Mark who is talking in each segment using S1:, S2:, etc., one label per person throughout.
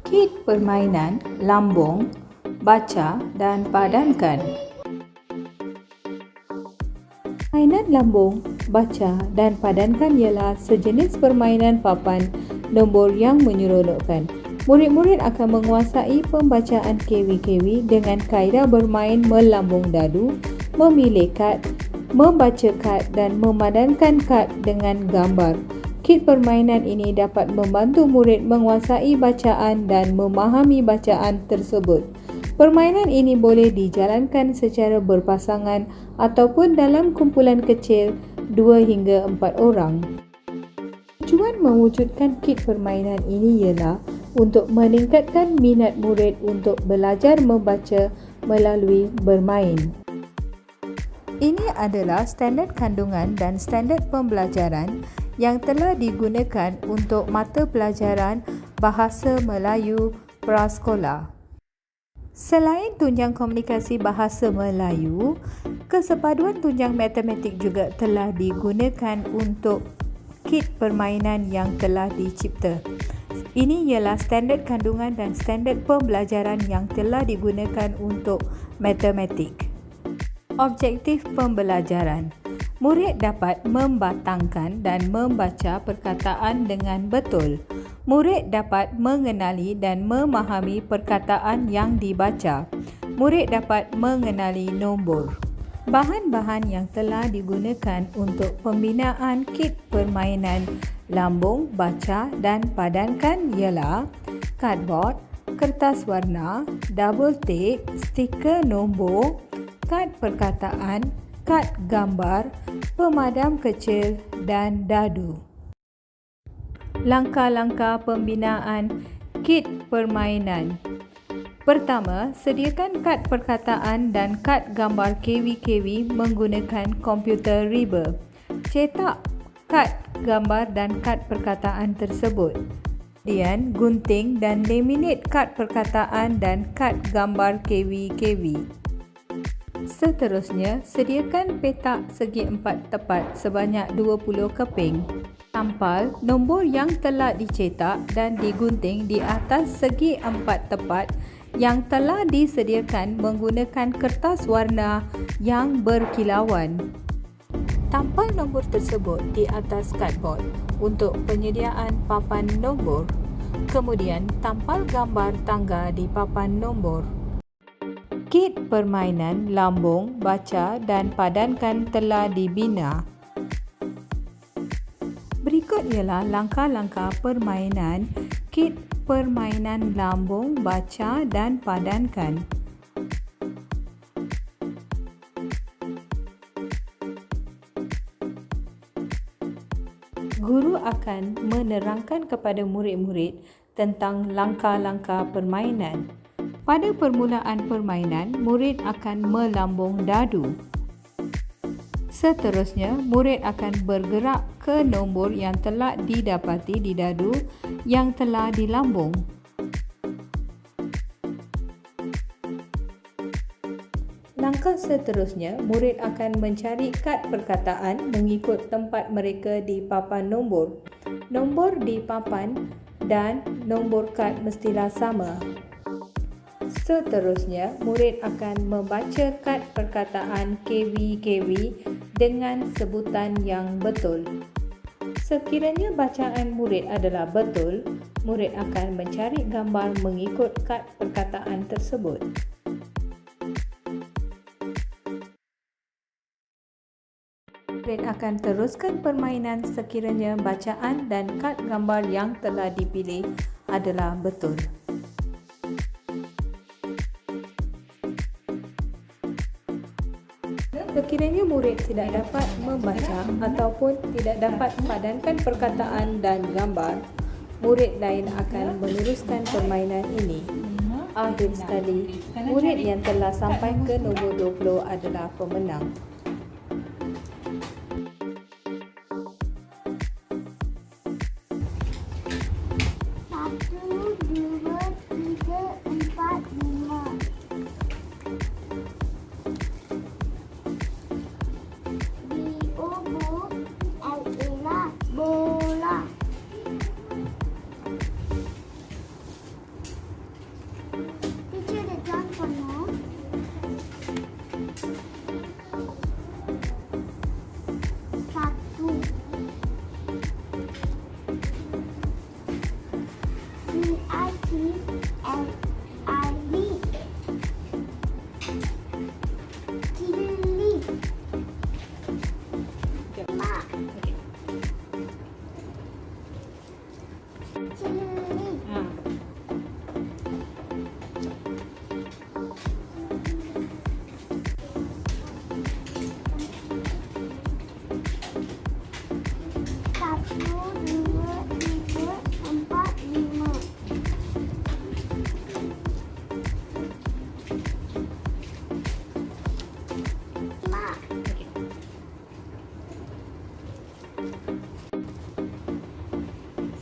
S1: Kit permainan lambung, baca dan padankan. Permainan lambung, baca dan padankan ialah sejenis permainan papan nombor yang menyeronokkan. Murid-murid akan menguasai pembacaan KW-KW dengan kaedah bermain melambung dadu, memilih kad, membaca kad dan memadankan kad dengan gambar. Kit permainan ini dapat membantu murid menguasai bacaan dan memahami bacaan tersebut. Permainan ini boleh dijalankan secara berpasangan ataupun dalam kumpulan kecil 2 hingga 4 orang. Tujuan mewujudkan kit permainan ini ialah untuk meningkatkan minat murid untuk belajar membaca melalui bermain. Ini adalah standard kandungan dan standard pembelajaran yang telah digunakan untuk mata pelajaran Bahasa Melayu Prasekolah. Selain tunjang komunikasi bahasa Melayu, kesepaduan tunjang matematik juga telah digunakan untuk kit permainan yang telah dicipta. Ini ialah standard kandungan dan standard pembelajaran yang telah digunakan untuk matematik. Objektif pembelajaran. Murid dapat membatangkan dan membaca perkataan dengan betul. Murid dapat mengenali dan memahami perkataan yang dibaca. Murid dapat mengenali nombor. Bahan-bahan yang telah digunakan untuk pembinaan kit permainan lambung, baca dan padankan ialah kadbord, kertas warna, double tape, stiker nombor, kad perkataan, kad gambar, pemadam kecil dan dadu. Langkah-langkah pembinaan kit permainan. Pertama, sediakan kad perkataan dan kad gambar KW-KW menggunakan komputer riba. Cetak kad gambar dan kad perkataan tersebut. Kemudian, gunting dan laminate kad perkataan dan kad gambar KW-KW. Seterusnya, sediakan petak segi empat tepat sebanyak 20 keping. Tampal nombor yang telah dicetak dan digunting di atas segi empat tepat yang telah disediakan menggunakan kertas warna yang berkilauan. Tampal nombor tersebut di atas kadbord untuk penyediaan papan nombor. Kemudian, tampal gambar tangga di papan nombor. Kit permainan lambung, baca dan padankan telah dibina. Berikut ialah langkah-langkah permainan kit permainan lambung, baca dan padankan. Guru akan menerangkan kepada murid-murid tentang langkah-langkah permainan. Pada permulaan permainan, murid akan melambung dadu. Seterusnya, murid akan bergerak ke nombor yang telah didapati di dadu yang telah dilambung. Langkah seterusnya, murid akan mencari kad perkataan mengikut tempat mereka di papan nombor. Nombor di papan dan nombor kad mestilah sama. Seterusnya, murid akan membaca kad perkataan KW-KW dengan sebutan yang betul. Sekiranya bacaan murid adalah betul, murid akan mencari gambar mengikut kad perkataan tersebut. Murid akan teruskan permainan sekiranya bacaan dan kad gambar yang telah dipilih adalah betul. Sekiranya murid tidak dapat membaca ataupun tidak dapat padankan perkataan dan gambar, murid lain akan meneruskan permainan ini. Akhir sekali, murid yang telah sampai ke nombor 20 adalah pemenang.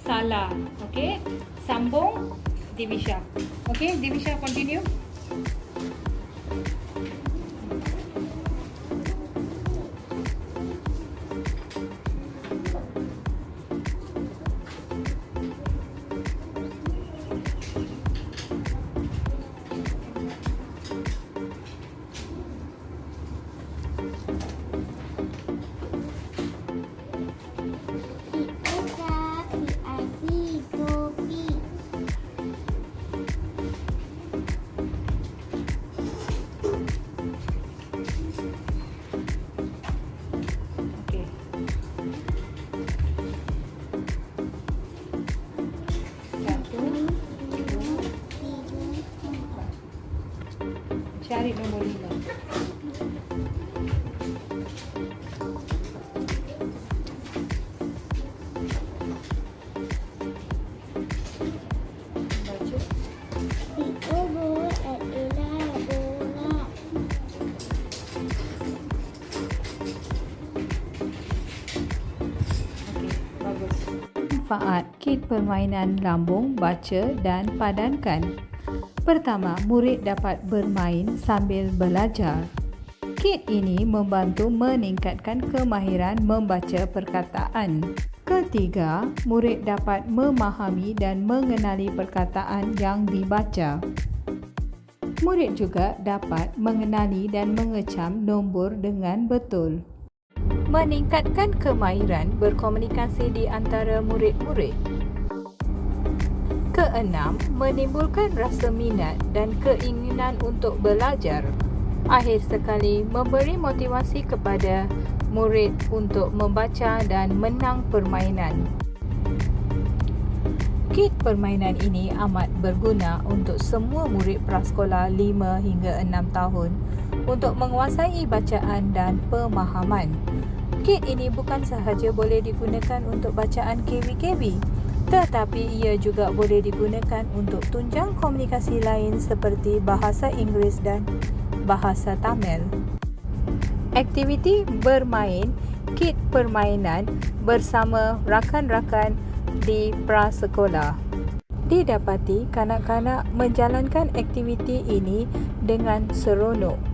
S1: Salah. Okey. Sambung Divisha. Okey, Divisha continue. Cari nombor 5. Baca. Okey, bagus. Manfaat kit permainan lambung, baca dan padankan. Pertama, murid dapat bermain sambil belajar. Kit ini membantu meningkatkan kemahiran membaca perkataan. Ketiga, murid dapat memahami dan mengenali perkataan yang dibaca. Murid juga dapat mengenali dan mengecam nombor dengan betul. Meningkatkan kemahiran berkomunikasi di antara murid-murid. Keenam, menimbulkan rasa minat dan keinginan untuk belajar. Akhir sekali, memberi motivasi kepada murid untuk membaca dan menang permainan. Kit permainan ini amat berguna untuk semua murid prasekolah 5 hingga 6 tahun untuk menguasai bacaan dan pemahaman. Kit ini bukan sahaja boleh digunakan untuk bacaan KV-KV, tetapi ia juga boleh digunakan untuk tunjang komunikasi lain seperti bahasa Inggeris dan bahasa Tamil. Aktiviti bermain kit permainan bersama rakan-rakan di prasekolah. Didapati kanak-kanak menjalankan aktiviti ini dengan seronok.